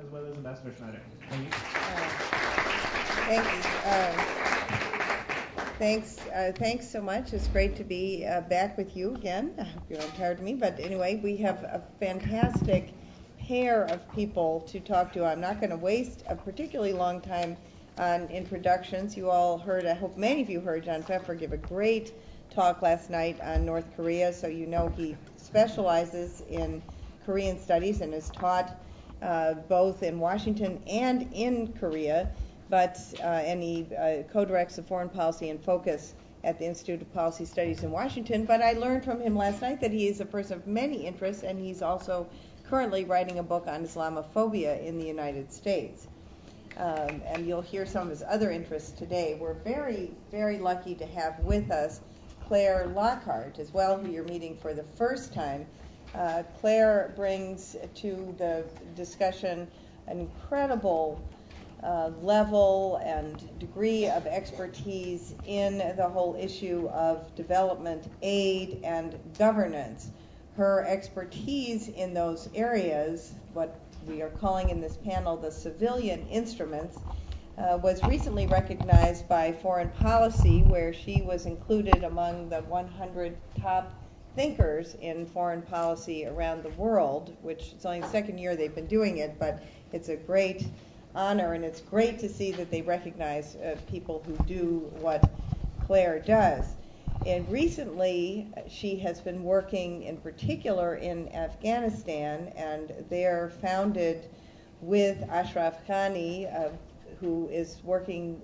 as well as Ambassador Schneider. Thank you. Thanks so much. It's great to be back with you again. I hope you're not tired of me, but anyway, we have a fantastic pair of people to talk to. I'm not going to waste a particularly long time on introductions. You all heard, I hope many of you heard John Pfeffer give a great talk last night on North Korea, so you know he specializes in Korean studies and has taught both in Washington and in Korea, and he co-directs the foreign policy and focus at the Institute of Policy Studies in Washington. But I learned from him last night that he is a person of many interests, and he's also currently writing a book on Islamophobia in the United States. And you'll hear some of his other interests today. We're very, very lucky to have with us Claire Lockhardt as well, who you're meeting for the first time. Claire brings to the discussion an incredible level and degree of expertise in the whole issue of development aid and governance. Her expertise in those areas, what we are calling in this panel the civilian instruments, was recently recognized by Foreign Policy, where she was included among the 100 top thinkers in foreign policy around the world, which it's only the second year they've been doing it, but it's a great honor, and it's great to see that they recognize people who do what Claire does. And recently, she has been working in particular in Afghanistan, and they're founded with Ashraf Ghani, who is working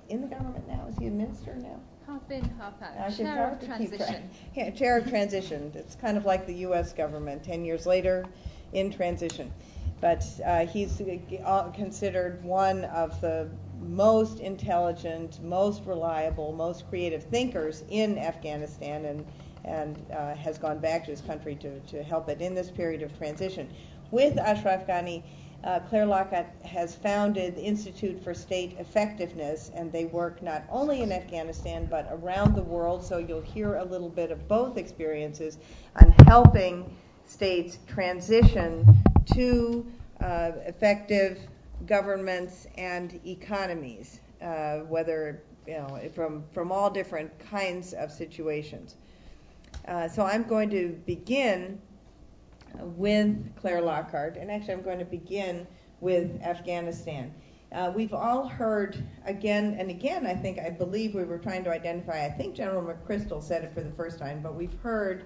in the government now. Is he a minister now? Half in, half out. Chair of transition. Yeah, chair of transition. It's kind of like the U.S. government, 10 years later, in transition. But he's considered one of the most intelligent, most reliable, most creative thinkers in Afghanistan, and has gone back to his country to help it in this period of transition. With Ashraf Ghani, Claire Lockhardt has founded the Institute for State Effectiveness, and they work not only in Afghanistan but around the world, so you'll hear a little bit of both experiences on helping states transition to effective governments and economies, whether from all different kinds of situations. So I'm going to begin with Claire Lockhardt, and actually I'm going to begin with Afghanistan. We've all heard again and again, I believe we were trying to identify, I think General McChrystal said it for the first time, but we've heard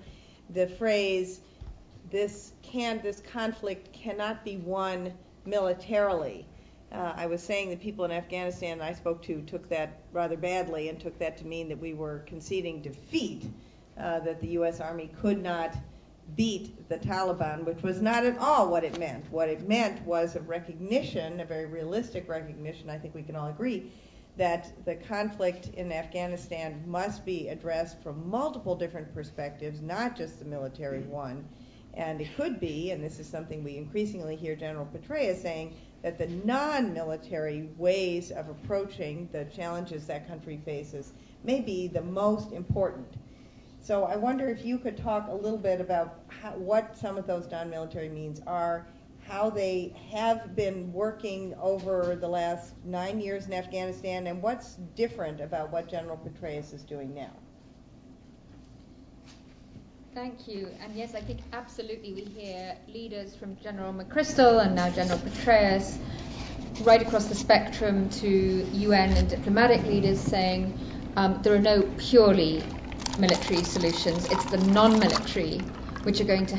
the phrase, this conflict cannot be won militarily. I was saying that people in Afghanistan I spoke to took that rather badly and took that to mean that we were conceding defeat, that the U.S. Army could not beat the Taliban, which was not at all what it meant. What it meant was a recognition, a very realistic recognition, I think we can all agree, that the conflict in Afghanistan must be addressed from multiple different perspectives, not just the military one. And it could be, and this is something we increasingly hear General Petraeus saying, that the non-military ways of approaching the challenges that country faces may be the most important. So I wonder if you could talk a little bit about what some of those non-military means are, how they have been working over the last 9 years in Afghanistan, and what's different about what General Petraeus is doing now. Thank you. And yes, I think absolutely we hear leaders from General McChrystal and now General Petraeus right across the spectrum to UN and diplomatic leaders saying there are no purely military solutions. It's the non-military which are going to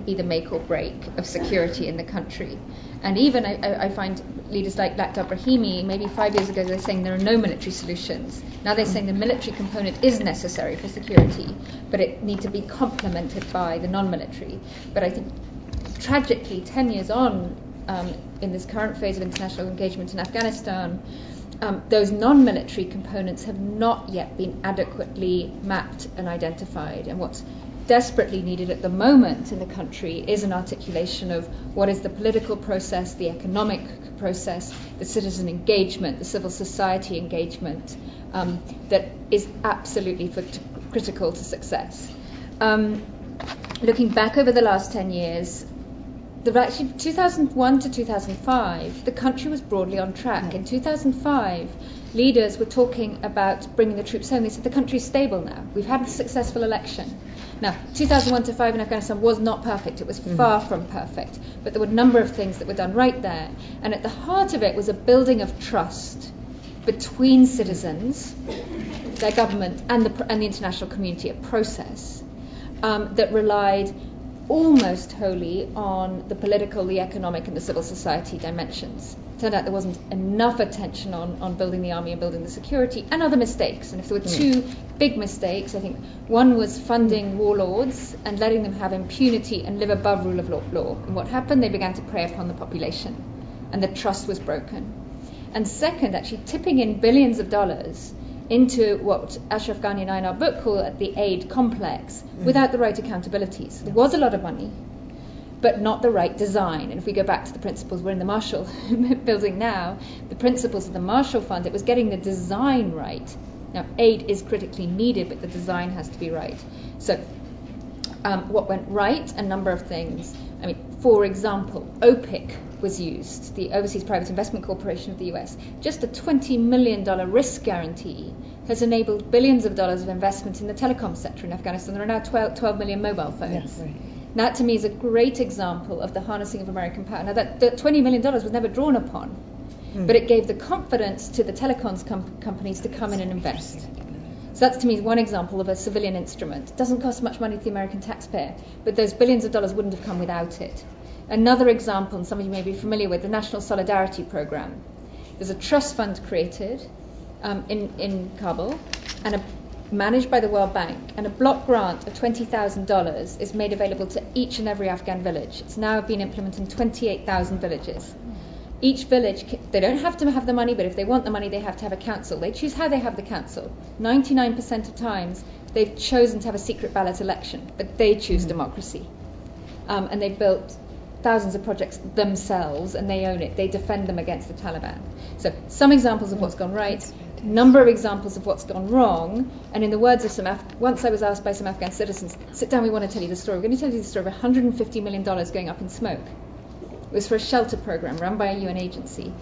be the make or break of security in the country. And even I find leaders like Lakhdar Brahimi, maybe 5 years ago, they were saying there are no military solutions. Now they're saying the military component is necessary for security, but it needs to be complemented by the non-military. But I think, tragically, 10 years on, in this current phase of international engagement in Afghanistan, those non-military components have not yet been adequately mapped and identified. And what's desperately needed at the moment in the country is an articulation of what is the political process, the economic process, the citizen engagement, the civil society engagement that is absolutely critical to success. Looking back over the last 10 years, actually 2001 to 2005, the country was broadly on track. In 2005, leaders were talking about bringing the troops home. They said the country's stable now. We've had a successful election. Now, 2001 to 5 in Afghanistan was not perfect. It was far from perfect. But there were a number of things that were done right there. And at the heart of it was a building of trust between citizens, their government, and the international community, a process that relied almost wholly on the political, the economic, and the civil society dimensions. Turned out there wasn't enough attention on building the army and building the security, and other mistakes. And if there were two big mistakes, I think one was funding warlords and letting them have impunity and live above rule of law. And what happened? They began to prey upon the population, and the trust was broken. And second, actually tipping in billions of dollars into what Ashraf Ghani and I in our book call the aid complex without the right accountabilities. There was a lot of money, but not the right design. And if we go back to the principles, we're in the Marshall building now, the principles of the Marshall Fund, it was getting the design right. Now, aid is critically needed, but the design has to be right. So what went right? A number of things. I mean, for example, OPIC was used, the Overseas Private Investment Corporation of the US. Just a $20 million risk guarantee has enabled billions of dollars of investment in the telecom sector in Afghanistan. There are now 12 million mobile phones. Yes, right. That, to me, is a great example of the harnessing of American power. Now, that $20 million was never drawn upon, but it gave the confidence to the telecoms companies to come in and invest. So that's, to me, one example of a civilian instrument. It doesn't cost much money to the American taxpayer, but those billions of dollars wouldn't have come without it. Another example, and some of you may be familiar with, the National Solidarity Program. There's a trust fund created in Kabul, and managed by the World Bank, and a block grant of $20,000 is made available to each and every Afghan village. It's now been implemented in 28,000 villages. Each village, they don't have to have the money, but if they want the money, they have to have a council. They choose how they have the council. 99% of times, they've chosen to have a secret ballot election, but they choose democracy. And they've built thousands of projects themselves, and they own it. They defend them against the Taliban. So some examples of what's gone right, number of examples of what's gone wrong, and in the words of once I was asked by some Afghan citizens, sit down, we want to tell you the story. We're going to tell you the story of $150 million going up in smoke. It was for a shelter program run by a UN agency.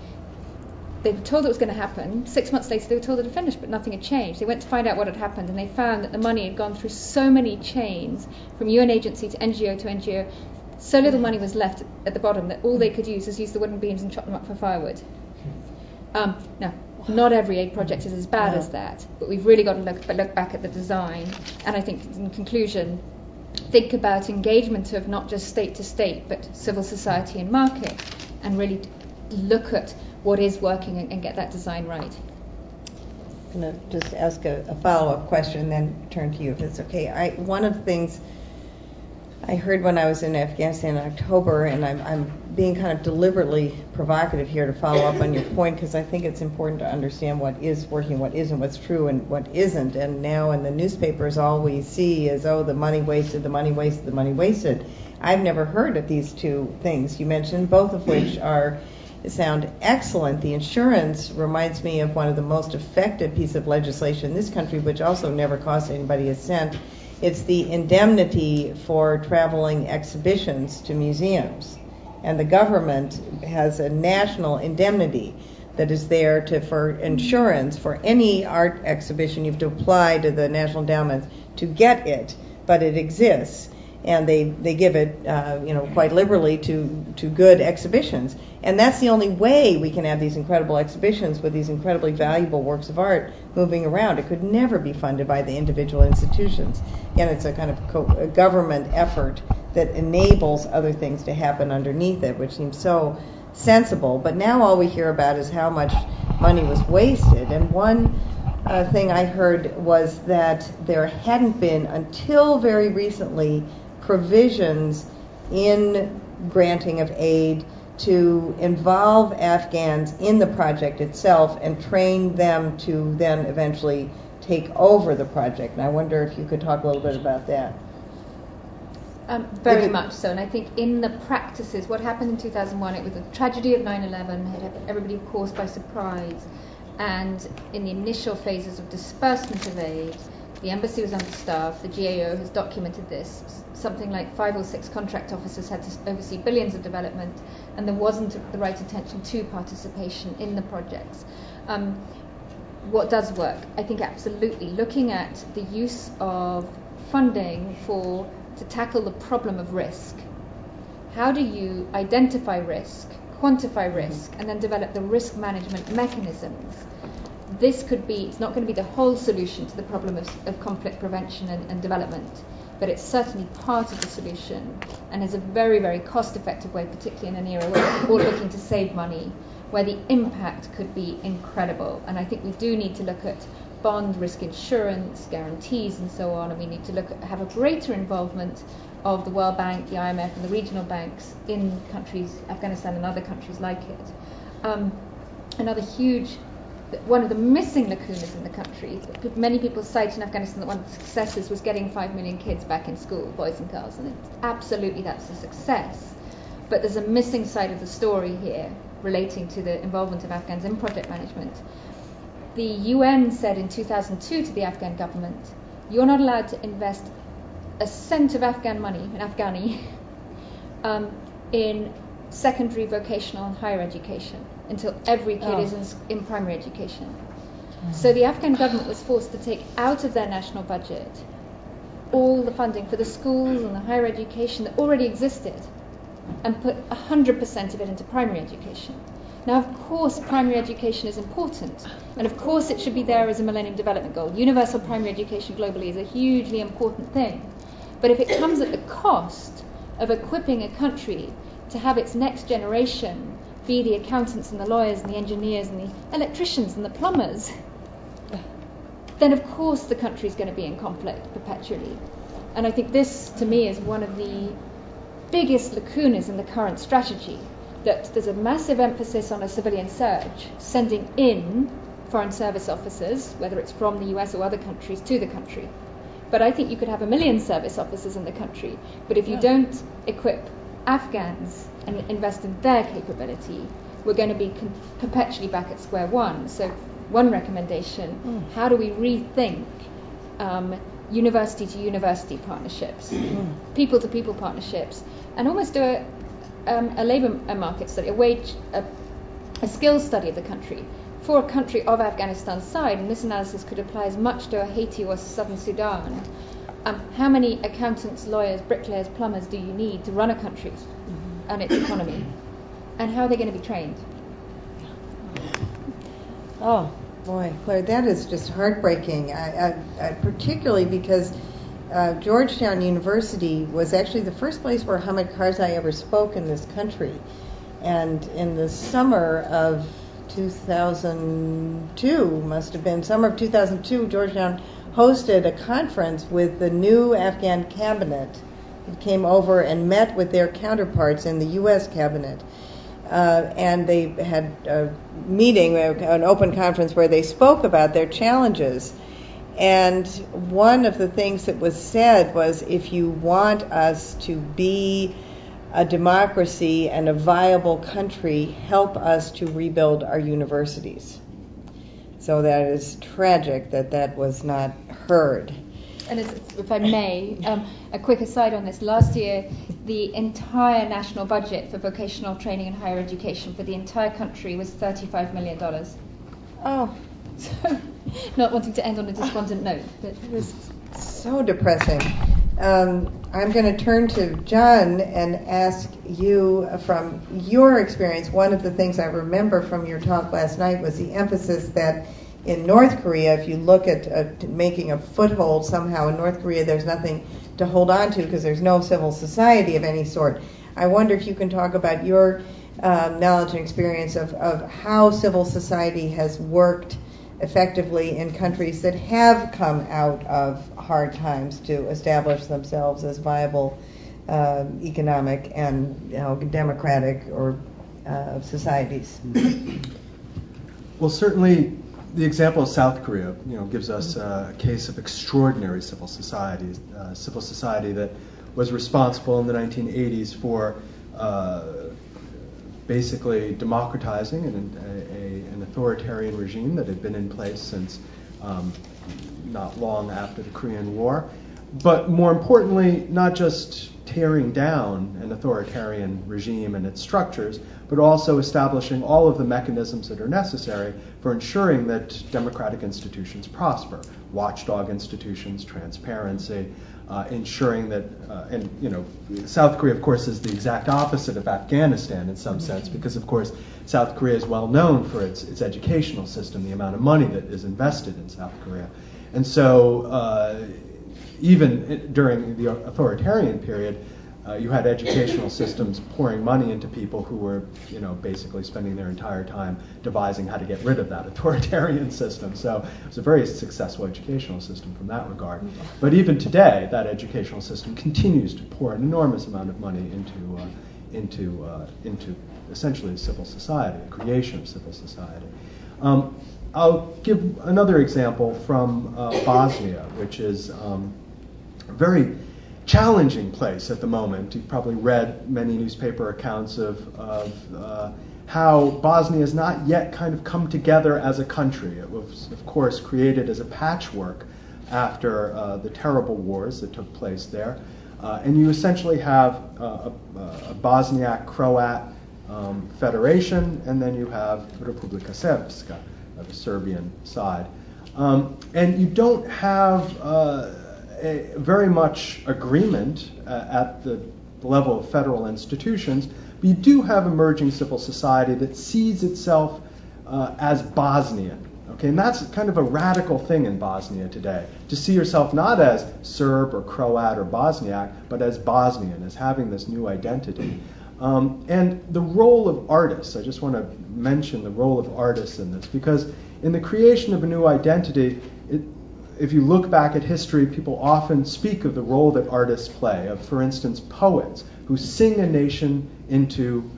They were told it was going to happen. 6 months later, they were told it had finished, but nothing had changed. They went to find out what had happened, and they found that the money had gone through so many chains, from UN agency to NGO, so little money was left at the bottom that all they could use was use the wooden beams and chop them up for firewood. Now, not every aid project is as bad as that, but we've really got to look back at the design. And I think, in conclusion, think about engagement of not just state to state, but civil society and market, and really look at what is working and get that design right. I'm going to just ask a follow-up question and then turn to you, if it's okay. One of the things I heard when I was in Afghanistan in October, and I'm being kind of deliberately provocative here to follow up on your point, because I think it's important to understand what is working, what isn't, what's true, and what isn't. And now in the newspapers, all we see is, the money wasted, the money wasted, the money wasted. I've never heard of these two things you mentioned, both of which sound excellent. The insurance reminds me of one of the most effective pieces of legislation in this country, which also never cost anybody a cent. It's the indemnity for traveling exhibitions to museums. And the government has a national indemnity that is there for insurance for any art exhibition. You have to apply to the National Endowment to get it, but it exists. And they give it, quite liberally to good exhibitions. And that's the only way we can have these incredible exhibitions with these incredibly valuable works of art moving around. It could never be funded by the individual institutions. And it's a kind of a government effort that enables other things to happen underneath it, which seems so sensible. But now all we hear about is how much money was wasted. And one thing I heard was that there hadn't been, until very recently, provisions in granting of aid to involve Afghans in the project itself and train them to then eventually take over the project. And I wonder if you could talk a little bit about that. Very much so. And I think in the practices, what happened in 2001, it was the tragedy of 9/11, had everybody, of course, by surprise. And in the initial phases of disbursement of aid, The embassy was understaffed. The GAO has documented this. Something like 5 or 6 contract officers had to oversee billions of development, and there wasn't the right attention to participation in the projects. What does work? I think absolutely looking at the use of funding to tackle the problem of risk. How do you identify risk, quantify risk, and then develop the risk management mechanisms? This could be, it's not going to be the whole solution to the problem of conflict prevention and development, but it's certainly part of the solution and is a very, very cost-effective way, particularly in an era where we're all looking to save money, where the impact could be incredible. And I think we do need to look at bond risk insurance, guarantees, and so on, and we need to have a greater involvement of the World Bank, the IMF, and the regional banks in countries, Afghanistan and other countries like it. Another huge, one of the missing lacunas in the country, many people cite in Afghanistan that one of the successes was getting 5 million kids back in school, boys and girls, and absolutely that's a success. But there's a missing side of the story here relating to the involvement of Afghans in project management. The UN said in 2002 to the Afghan government, you're not allowed to invest a cent of Afghan money, in Afghani, in secondary, vocational and higher education until every kid is in primary education. So the Afghan government was forced to take out of their national budget all the funding for the schools and the higher education that already existed and put 100% of it into primary education. Now, of course, primary education is important, and of course it should be there as a Millennium Development Goal. Universal primary education globally is a hugely important thing. But if it comes at the cost of equipping a country to have its next generation be the accountants and the lawyers and the engineers and the electricians and the plumbers, then of course the country is going to be in conflict perpetually. And I think this, to me, is one of the biggest lacunas in the current strategy, that there's a massive emphasis on a civilian surge, sending in foreign service officers, whether it's from the US or other countries, to the country. But I think you could have 1 million service officers in the country, but if you don't equip Afghans and invest in their capability, we're going to be perpetually back at square one. So one recommendation, how do we rethink university-to-university partnerships, people-to-people partnerships, and almost do a labour market study, a skills study of the country for a country of Afghanistan's side, and this analysis could apply as much to a Haiti or southern Sudan. How many accountants, lawyers, bricklayers, plumbers do you need to run a country and its economy, and how are they going to be trained? Oh boy, Claire, that is just heartbreaking. I particularly because Georgetown University was actually the first place where Hamid Karzai ever spoke in this country, and in the summer of 2002, must have been summer of 2002, Georgetown hosted a conference with the new Afghan cabinet. It came over and met with their counterparts in the U.S. cabinet. And they had a meeting, an open conference where they spoke about their challenges. And one of the things that was said was, if you want us to be a democracy and a viable country, help us to rebuild our universities. So that is tragic that that was not heard. And if I may, a quick aside on this. Last year, the entire national budget for vocational training and higher education for the entire country was $35 million. Oh. So, not wanting to end on a despondent note, but it was so depressing. I'm going to turn to John and ask you, from your experience, one of the things I remember from your talk last night was the emphasis that in North Korea, if you look at making a foothold somehow in North Korea, there's nothing to hold on to because there's no civil society of any sort. I wonder if you can talk about your knowledge and experience of how civil society has worked effectively in countries that have come out of hard times to establish themselves as viable economic and democratic or societies. Well, certainly the example of South Korea, gives us a case of extraordinary civil society that was responsible in the 1980s for basically democratizing an authoritarian regime that had been in place since not long after the Korean War. But more importantly, not just tearing down an authoritarian regime and its structures, but also establishing all of the mechanisms that are necessary for ensuring that democratic institutions prosper. Watchdog institutions, transparency, ensuring that, South Korea, of course, is the exact opposite of Afghanistan in some sense, because, of course, South Korea is well known for its educational system, the amount of money that is invested in South Korea. And so even during the authoritarian period, you had educational systems pouring money into people who were, basically spending their entire time devising how to get rid of that authoritarian system. So it was a very successful educational system from that regard. But even today, that educational system continues to pour an enormous amount of money into essentially civil society, the creation of civil society. I'll give another example from Bosnia, which is a very challenging place at the moment. You've probably read many newspaper accounts of how Bosnia has not yet kind of come together as a country. It was, of course, created as a patchwork after the terrible wars that took place there. And you essentially have a Bosniak-Croat federation, and then you have Republika Srpska, the Serbian side. And you don't have very much agreement at the level of federal institutions, but you do have emerging civil society that sees itself as Bosnian. Okay, and that's kind of a radical thing in Bosnia today, to see yourself not as Serb or Croat or Bosniak, but as Bosnian, as having this new identity. And the role of artists, I just want to mention the role of artists in this, because in the creation of a new identity, if you look back at history, people often speak of the role that artists play, of, for instance, poets who sing a nation into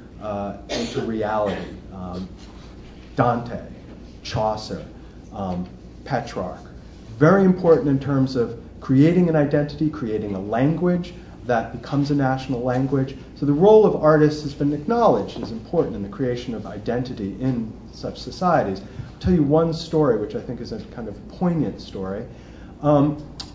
reality. Dante, Chaucer, Petrarch. Very important in terms of creating an identity, creating a language that becomes a national language. So the role of artists has been acknowledged as important in the creation of identity in such societies. I'll tell you one story, which I think is a kind of poignant story.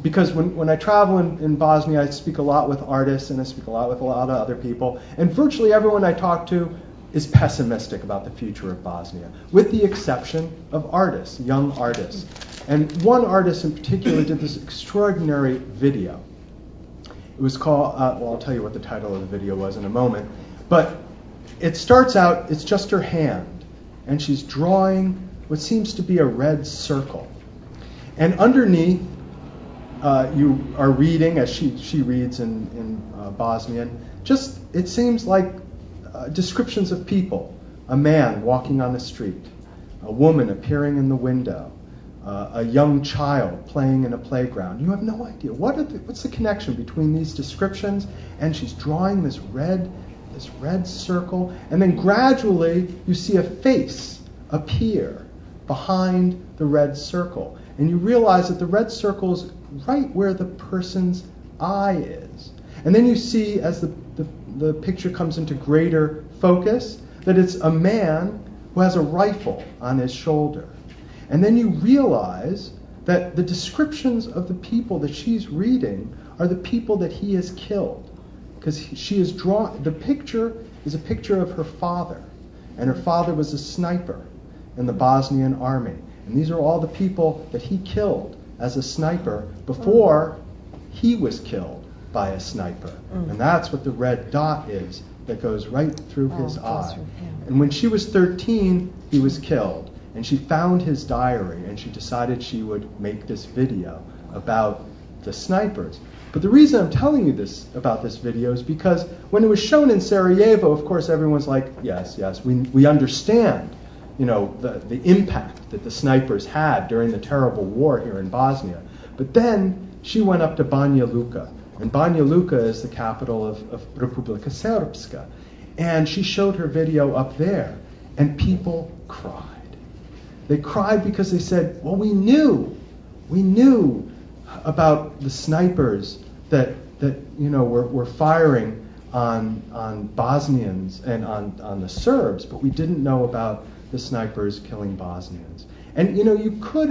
Because when I travel in Bosnia, I speak a lot with artists, and I speak a lot with a lot of other people, and virtually everyone I talk to is pessimistic about the future of Bosnia, with the exception of artists, young artists. And one artist in particular did this extraordinary video. It was called, I'll tell you what the title of the video was in a moment, but it starts out, it's just her hand, and she's drawing what seems to be a red circle. And underneath, you are reading, as she reads in Bosnian, just, it seems like descriptions of people. A man walking on the street, a woman appearing in the window, a young child playing in a playground. You have no idea. What's the connection between these descriptions? And she's drawing this red circle, and then gradually you see a face appear behind the red circle. And you realize that the red circle is right where the person's eye is. And then you see, as the picture comes into greater focus, that it's a man who has a rifle on his shoulder. And then you realize that the descriptions of the people that she's reading are the people that he has killed. Because she has drawn, the picture is a picture of her father. And her father was a sniper in the Bosnian army. And these are all the people that he killed as a sniper before he was killed by a sniper. And that's what the red dot is that goes right through his eye. And when she was 13, he was killed. And she found his diary, and she decided she would make this video about the snipers. But the reason I'm telling you this about this video is because when it was shown in Sarajevo, of course, everyone's like, yes, we understand, the impact that the snipers had during the terrible war here in Bosnia. But then she went up to Banja Luka, and Banja Luka is the capital of Republika Srpska. And she showed her video up there, and people cried. They cried because they said, well, we knew about the snipers that were firing on Bosnians and on the Serbs, but we didn't know about the snipers killing Bosnians. And you could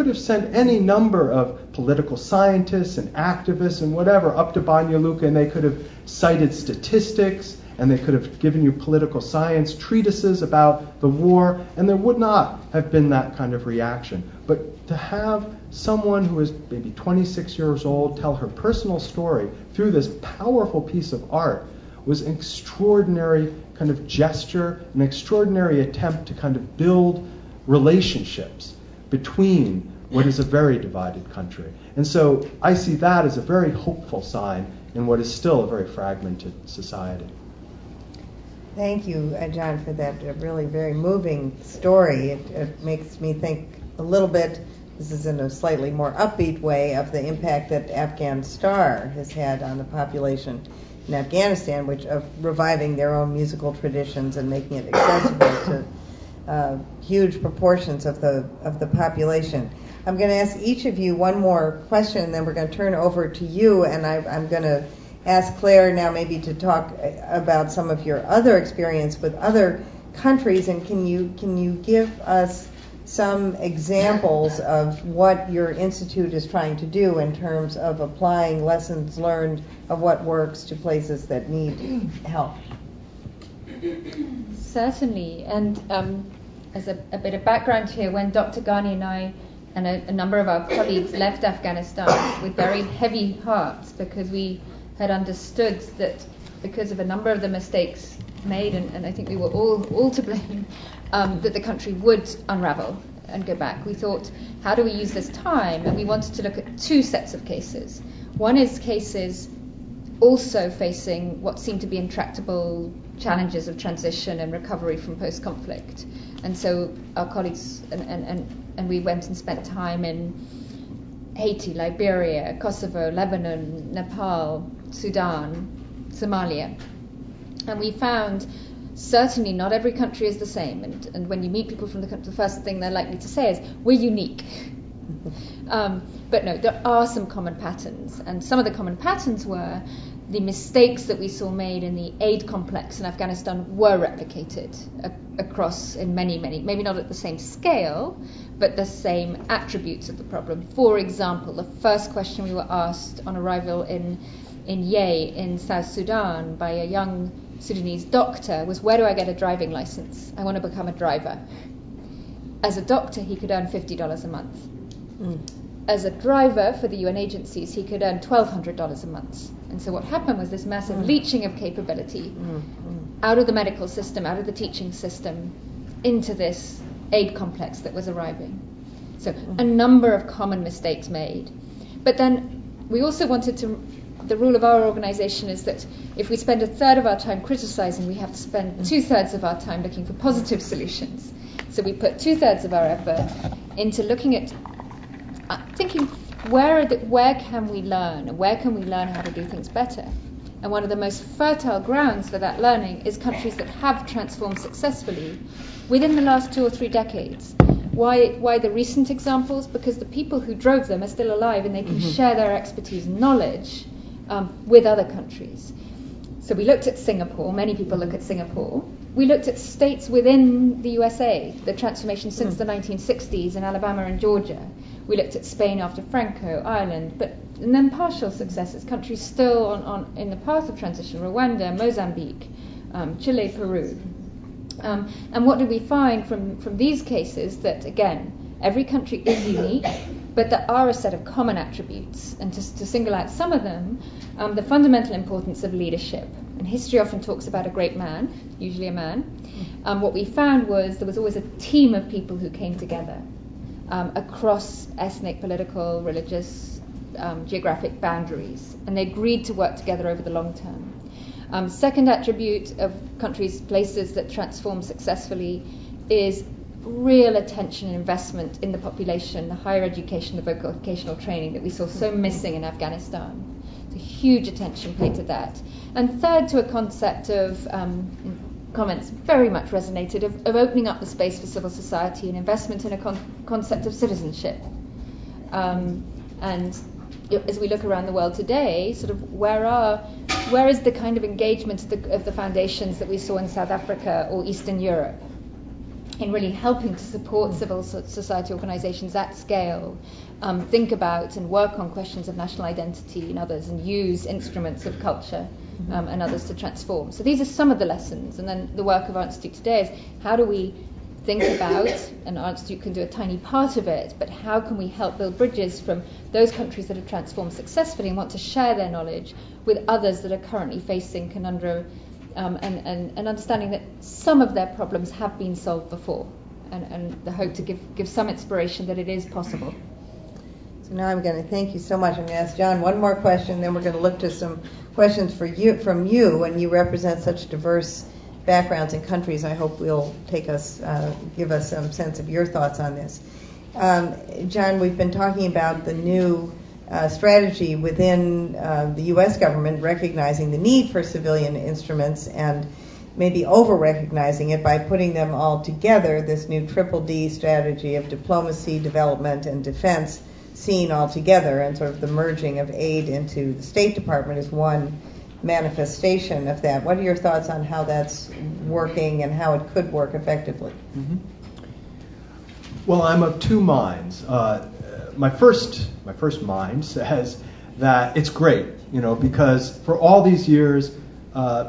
have sent any number of political scientists and activists and whatever up to Banja Luka, and they could have cited statistics, and they could have given you political science treatises about the war, and there would not have been that kind of reaction. But to have someone who is maybe 26 years old tell her personal story through this powerful piece of art was an extraordinary kind of gesture, an extraordinary attempt to kind of build relationships between what is a very divided country. And so I see that as a very hopeful sign in what is still a very fragmented society. Thank you, John, for that really very moving story. It makes me think a little bit, this is in a slightly more upbeat way, of the impact that Afghan Star has had on the population in Afghanistan, which of reviving their own musical traditions and making it accessible to huge proportions of the population. I'm going to ask each of you one more question, and then we're going to turn over to you, and I'm going to ask Claire now maybe to talk about some of your other experience with other countries, and can you give us some examples of what your institute is trying to do in terms of applying lessons learned of what works to places that need help? Certainly, and as a bit of background here, when Dr. Ghani and I and a number of our colleagues left Afghanistan with very heavy hearts, because we had understood that because of a number of the mistakes made, and I think we were all to blame, that the country would unravel and go back. We thought, how do we use this time? And we wanted to look at two sets of cases. One is cases also facing what seemed to be intractable challenges of transition and recovery from post-conflict. And so our colleagues and we went and spent time in Haiti, Liberia, Kosovo, Lebanon, Nepal, Sudan, Somalia. And we found certainly not every country is the same. And when you meet people from the country, the first thing they're likely to say is, we're unique. But no, there are some common patterns. And some of the common patterns were the mistakes that we saw made in the aid complex in Afghanistan were replicated across in many, maybe not at the same scale, but the same attributes of the problem. For example, the first question we were asked on arrival in Ye in South Sudan by a young Sudanese doctor was, where do I get a driving license? I want to become a driver. As a doctor, he could earn $50 a month. As a driver for the UN agencies, he could earn $1,200 a month. And so what happened was this massive leaching of capability out of the medical system, out of the teaching system, into this aid complex that was arriving. So a number of common mistakes made. But then we also wanted to, the rule of our organization is that if we spend a third of our time criticizing, we have to spend 2/3 of our time looking for positive solutions. So we put 2/3 of our effort into looking at thinking, where can we learn? Where can we learn how to do things better? And one of the most fertile grounds for that learning is countries that have transformed successfully within the last 2 or 3 decades. Why the recent examples? Because the people who drove them are still alive, and they can share their expertise and knowledge with other countries. So we looked at Singapore. Many people look at Singapore. We looked at states within the USA, the transformation since the 1960s in Alabama and Georgia. We looked at Spain after Franco, Ireland, and then partial successes, countries still in the path of transition, Rwanda, Mozambique, Chile, Peru. And what did we find from these cases? That, again, every country is unique, but there are a set of common attributes. And to single out some of them, the fundamental importance of leadership. And history often talks about a great man, usually a man. What we found was there was always a team of people who came together across ethnic, political, religious, geographic boundaries. And they agreed to work together over the long term. Second attribute of countries, places that transform successfully is real attention and investment in the population, the higher education, the vocational training that we saw so missing in Afghanistan. So huge attention paid to that. And third, to a concept of, comments very much resonated, of opening up the space for civil society and investment in a concept of citizenship. And as we look around the world today, sort of where is the kind of engagement of the foundations that we saw in South Africa or Eastern Europe? in really helping to support civil society organizations at scale think about and work on questions of national identity and others, and use instruments of culture and others to transform. So these are some of the lessons. And then the work of our institute today is how do we think about, and our institute can do a tiny part of it, but how can we help build bridges from those countries that have transformed successfully and want to share their knowledge with others that are currently facing conundrum, and understanding that some of their problems have been solved before, and the hope to give some inspiration that it is possible. So now I'm going to thank you so much. I'm going to ask John one more question, then we're going to look to some questions from you, and you represent such diverse backgrounds and countries. I hope will give us some sense of your thoughts on this. John, we've been talking about the new strategy within the U.S. government, recognizing the need for civilian instruments and maybe over-recognizing it by putting them all together, this new triple D strategy of diplomacy, development, and defense seen all together, and sort of the merging of aid into the State Department is one manifestation of that. What are your thoughts on how that's working and how it could work effectively? Mm-hmm. Well, I'm of two minds. My first mind says that it's great, because for all these years,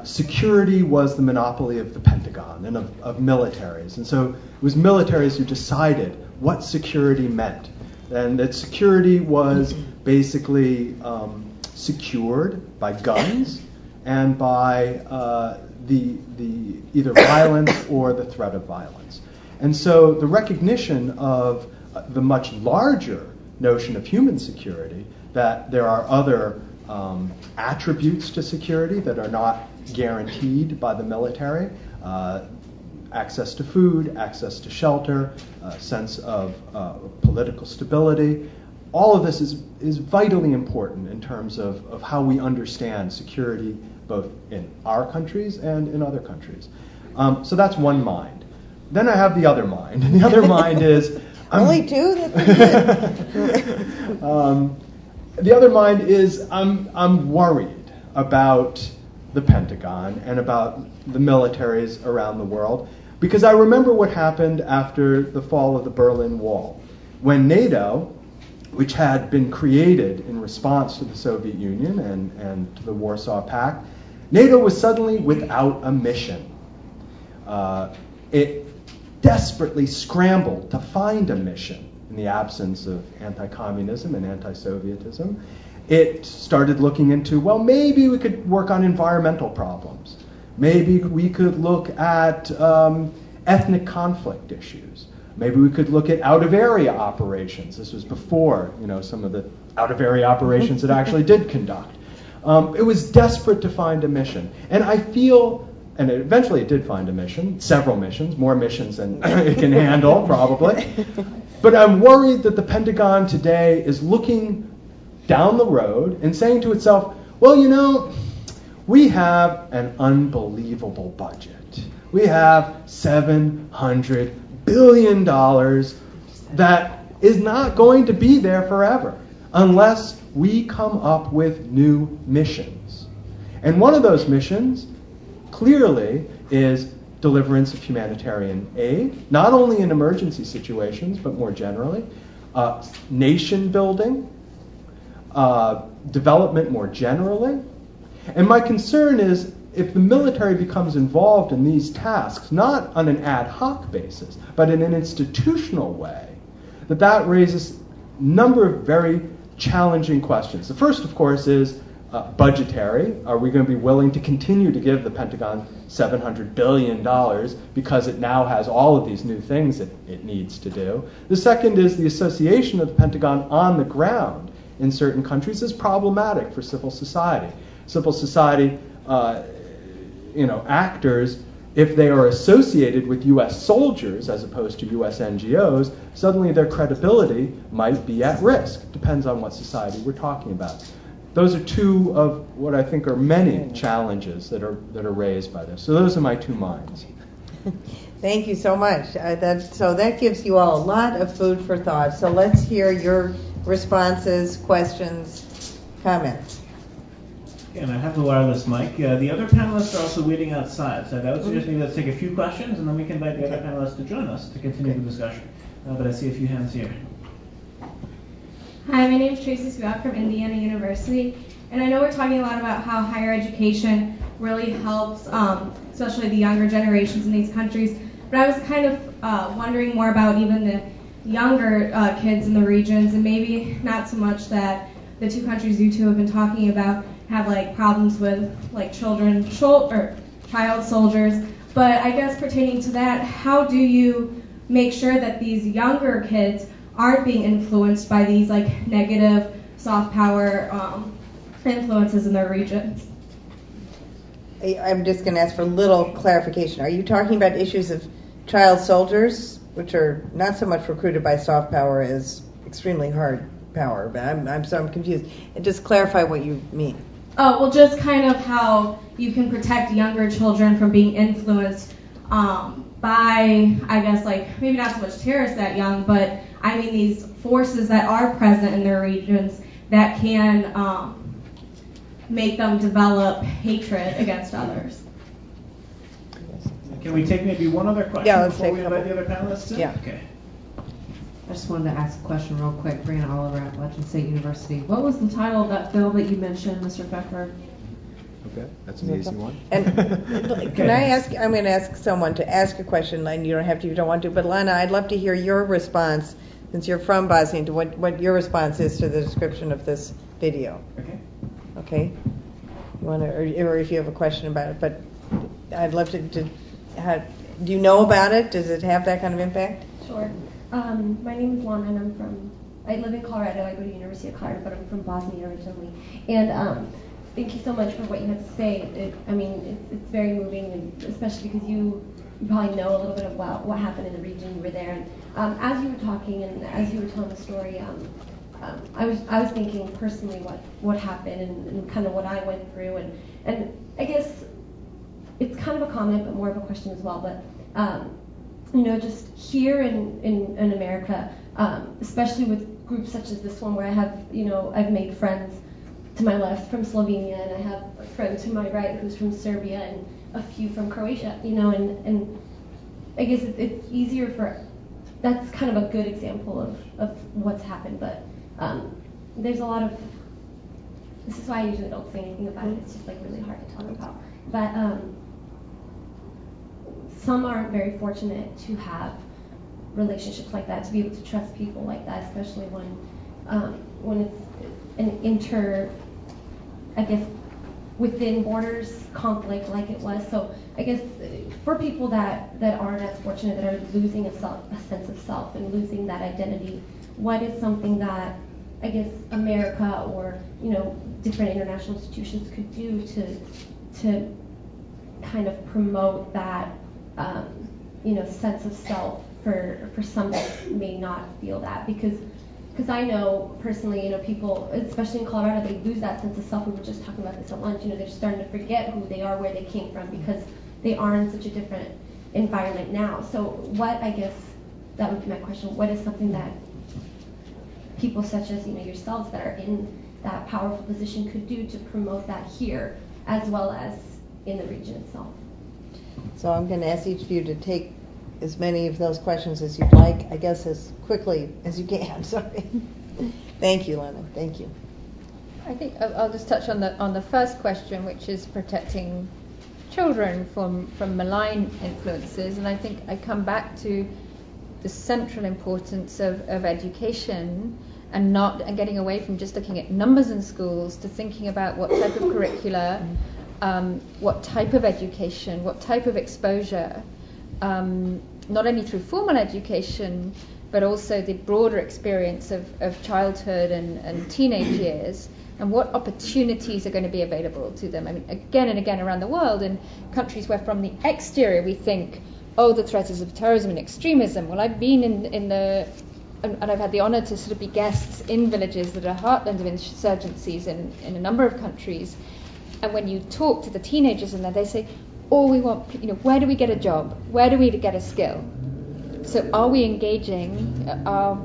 security was the monopoly of the Pentagon and of militaries. And so it was militaries who decided what security meant. And that security was basically secured by guns and by the either violence or the threat of violence. And so the recognition of the much larger notion of human security, that there are other attributes to security that are not guaranteed by the military, access to food, access to shelter, sense of political stability. All of this is vitally important in terms of how we understand security both in our countries and in other countries. So that's one mind. Then I have the other mind. And the other mind is... Only two? The other mind is I'm worried about the Pentagon and about the militaries around the world, because I remember what happened after the fall of the Berlin Wall, when NATO, which had been created in response to the Soviet Union and to the Warsaw Pact, NATO was suddenly without a mission. It desperately scrambled to find a mission in the absence of anti-communism and anti-Sovietism. It started looking into, well, maybe we could work on environmental problems. Maybe we could look at ethnic conflict issues. Maybe we could look at out-of-area operations. This was before, some of the out-of-area operations it actually did conduct. It was desperate to find a mission. And I feel, and eventually it did find a mission, several missions, more missions than it can handle, probably. But I'm worried that the Pentagon today is looking down the road and saying to itself, well, we have an unbelievable budget. We have $700 billion that is not going to be there forever unless we come up with new missions. And one of those missions clearly is deliverance of humanitarian aid, not only in emergency situations, but more generally, nation building, development more generally. And my concern is if the military becomes involved in these tasks, not on an ad hoc basis, but in an institutional way, that raises a number of very challenging questions. The first, of course, is budgetary. Are we going to be willing to continue to give the Pentagon $700 billion because it now has all of these new things that it needs to do? The second is the association of the Pentagon on the ground in certain countries is problematic for civil society. Civil society, actors, if they are associated with U.S. soldiers as opposed to U.S. NGOs, suddenly their credibility might be at risk. Depends on what society we're talking about. Those are two of what I think are many challenges that are raised by this. So those are my two minds. Thank you so much. That gives you all a lot of food for thought. So let's hear your responses, questions, comments. Okay, and I have the wireless mic. The other panelists are also waiting outside, so I would suggest maybe let's take a few questions, and then we can invite the other panelists to join us to continue the discussion. But I see a few hands here. Hi, my name is Tracy Swiat from Indiana University, and I know we're talking a lot about how higher education really helps, especially the younger generations in these countries, but I was kind of wondering more about even the younger kids in the regions, and maybe not so much that the two countries you two have been talking about have like problems with like child soldiers, but I guess pertaining to that, how do you make sure that these younger kids aren't being influenced by these like negative soft power influences in their regions? I'm just going to ask for a little clarification. Are you talking about issues of child soldiers, which are not so much recruited by soft power as extremely hard power? But I'm confused. And just clarify what you mean. Oh, well, just kind of how you can protect younger children from being influenced by, I guess, like maybe not so much terrorists that young, but I mean these forces that are present in their regions that can make them develop hatred against others. Can we take maybe one other question before we invite the other panelists in? Yeah. Okay. I just wanted to ask a question real quick. Brianna Oliver at Washington State University. What was the title of that film that you mentioned, Mr. Becker? Okay, that's an easy one. And can I ask? I'm going to ask someone to ask a question, and you don't have to if you don't want to. But Lana, I'd love to hear your response, since you're from Bosnia, to what your response is to the description of this video. Okay. Okay. You want to, or if you have a question about it, but I'd love to do you know about it? Does it have that kind of impact? Sure. My name is Lana, and I live in Colorado. I go to University of Colorado, but I'm from Bosnia originally. And thank you so much for what you have to say. It's very moving, and especially because you probably know a little bit about what happened in the region. You were there, and as you were talking and as you were telling the story, I was thinking personally what happened and kind of what I went through, and I guess it's kind of a comment, but more of a question as well. But just here in America, especially with groups such as this one, where I have, I've made friends to my left from Slovenia, and I have a friend to my right who's from Serbia, and a few from Croatia, and I guess it's easier that's kind of a good example of what's happened, but there's a lot of, this is why I usually don't say anything about it, it's just like really hard to talk about, but some aren't very fortunate to have relationships like that, to be able to trust people like that, especially when it's I guess, within borders conflict like it was. So I guess for people that aren't as fortunate, that are losing a sense of self and losing that identity, what is something that I guess America or different international institutions could do to kind of promote that sense of self for some that may not feel that, because I know personally, people, especially in Colorado, they lose that sense of self. We were just talking about this at lunch. They're starting to forget who they are, where they came from, because they are in such a different environment now. So what, I guess, that would be my question. What is something that people such as yourselves that are in that powerful position could do to promote that here, as well as in the region itself? So I'm going to ask each of you to take as many of those questions as you'd like, I guess as quickly as you can. Sorry. Thank you, Lena. Thank you. I think I'll just touch on the first question, which is protecting children from malign influences, and I think I come back to the central importance of education and getting away from just looking at numbers in schools to thinking about what type of curricula, what type of education, what type of exposure, not only through formal education, but also the broader experience of childhood and teenage years, and what opportunities are going to be available to them. I mean, again and again around the world, in countries where from the exterior we think, oh, the threat is of terrorism and extremism. Well, I've been and I've had the honor to sort of be guests in villages that are heartlands of insurgencies in a number of countries. And when you talk to the teenagers in there, they say, oh, we want, where do we get a job? Where do we get a skill? So are we engaging our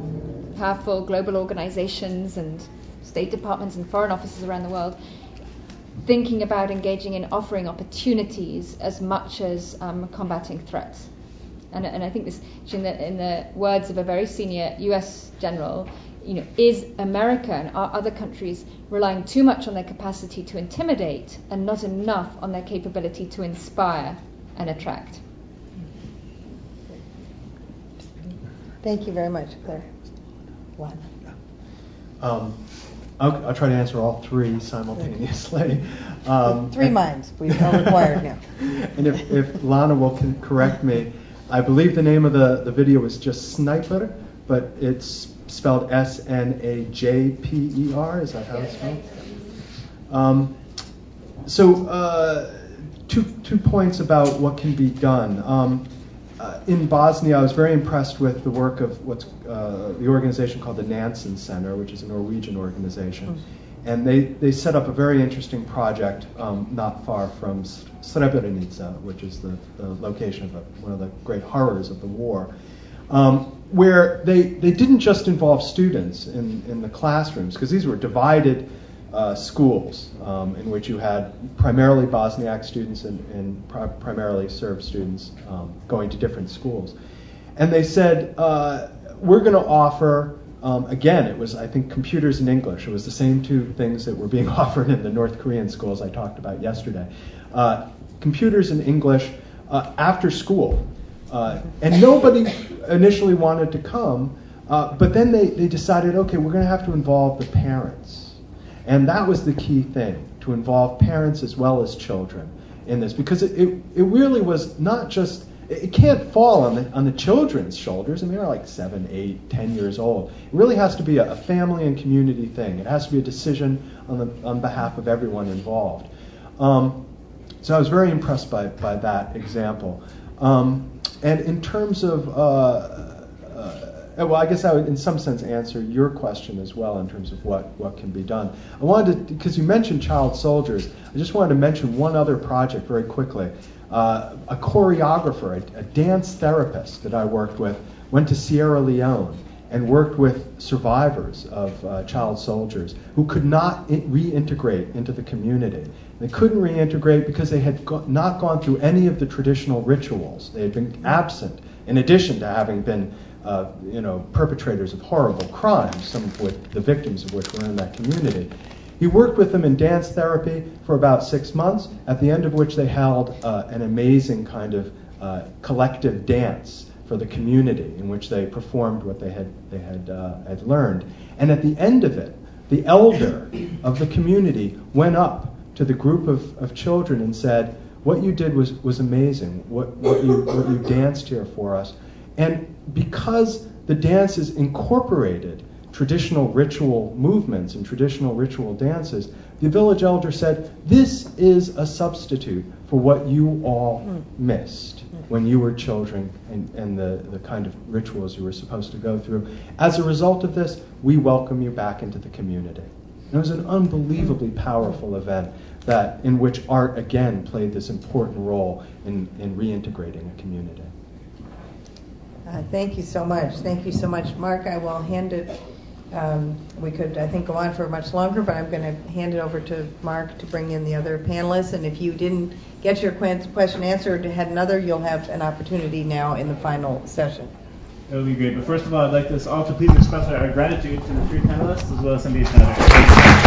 powerful global organizations and state departments and foreign offices around the world thinking about engaging in offering opportunities as much as combating threats. And I think this, in the words of a very senior U.S. general, is America and are other countries relying too much on their capacity to intimidate and not enough on their capability to inspire and attract? Thank you very much, Claire. One. I'll try to answer all three simultaneously. 3 minds we are required now. And if Lana will correct me, I believe the name of the video is just Sniper, but it's spelled Snajper. Is that how it's spelled? Two points about what can be done. In Bosnia, I was very impressed with the work of what's the organization called the Nansen Center, which is a Norwegian organization. And they set up a very interesting project not far from Srebrenica, which is the location of one of the great horrors of the war, where they didn't just involve students in the classrooms, because these were divided schools in which you had primarily Bosniak students and primarily Serb students going to different schools. And they said, we're going to offer, again, it was, I think, computers and English. It was the same two things that were being offered in the North Korean schools I talked about yesterday. Computers and English after school. And nobody initially wanted to come, but then they decided, okay, we're going to have to involve the parents. And that was the key thing, to involve parents as well as children in this, because it really was not just, it can't fall on the children's shoulders. I mean, they're like 7, 8, 10 years old. It really has to be a family and community thing. It has to be a decision on behalf of everyone involved. So I was very impressed by that example. And in terms of, well, I guess I would, in some sense, answer your question as well in terms of what can be done. I wanted to, because you mentioned child soldiers, I just wanted to mention one other project very quickly. A choreographer, a dance therapist that I worked with, went to Sierra Leone and worked with survivors of child soldiers who could not reintegrate into the community. They couldn't reintegrate because they had not gone through any of the traditional rituals. They had been absent, in addition to having been perpetrators of horrible crimes, some of which, the victims of which were in that community. He worked with them in dance therapy for about 6 months, at the end of which they held an amazing kind of collective dance for the community in which they performed what they had learned. And at the end of it, the elder of the community went up to the group of children and said, "What you did was amazing. What you danced here for us." And because the dances incorporated traditional ritual movements and traditional ritual dances, the village elder said, "This is a substitute for what you all missed when you were children and the kind of rituals you were supposed to go through. As a result of this, we welcome you back into the community." And it was an unbelievably powerful event in which art again played this important role in reintegrating a community. Thank you so much. Thank you so much, Mark. I will hand it. We could, I think, go on for much longer, but I'm going to hand it over to Mark to bring in the other panelists. And if you didn't get your question answered, had another, you'll have an opportunity now in the final session. That would be great. But first of all, I'd like us all to please express our gratitude to the 3 panelists as well as Cindy Snyder.